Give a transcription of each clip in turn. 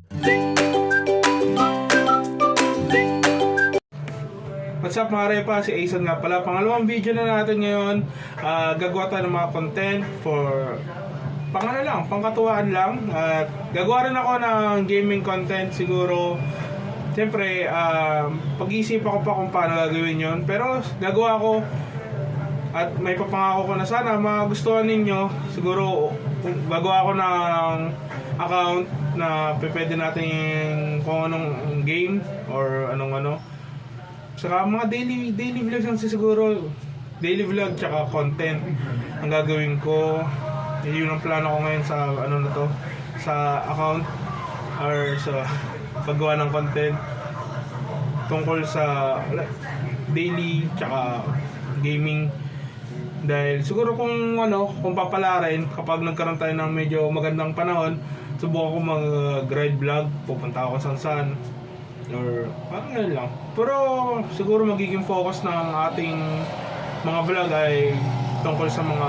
What's up mga repa, si Ason nga pala. Pangalawang video na natin ngayon. Gagawa tayo ng mga content for pangkatuwaan lang. At gagawa rin ako ng gaming content siguro. Siyempre, pag-iisipan ko pa kung paano gagawin yon. Pero gagawa ko at may papangako ko na sana magustuhan ninyo. Siguro gagawa ko ng account na pwede natin kung anong game or anong ano. Saka mga daily vlogs lang siguro. Daily vlog tsaka content ang gagawin ko. Yun ang plano ko ngayon sa ano na to, sa account or sa paggawa ng content tungkol sa daily tsaka gaming. Dahil siguro kung papalarin kapag nagkaroon tayo ng medyo magandang panahon, subukan ko mag-ride vlog, pupunta ako saan or parang ganun lang. Pero siguro magiging focus ng ating mga vlog ay tungkol sa mga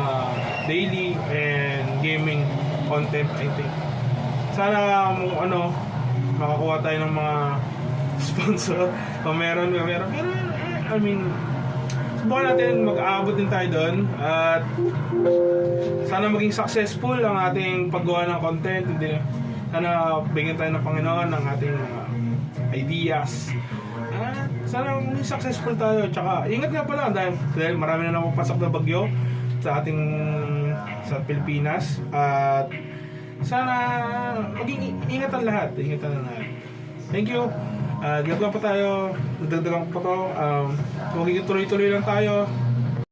daily and gaming content, I think. Sana makakuha tayo ng mga sponsor o meron pero I mean, subukan natin, mag-aabot din tayo doon at sana maging successful ang ating paggawa ng content. Sana bigyan tayo ng Panginoon ng ating ideas. Sana maging successful tayo. Tsaka ingat nga pala dahil marami na napapasok na bagyo sa Pilipinas. At sana maging ingatan lahat. Thank you. Gagawa pa tayo. Dagdagan pa to. Magiging tuloy-tuloy lang tayo.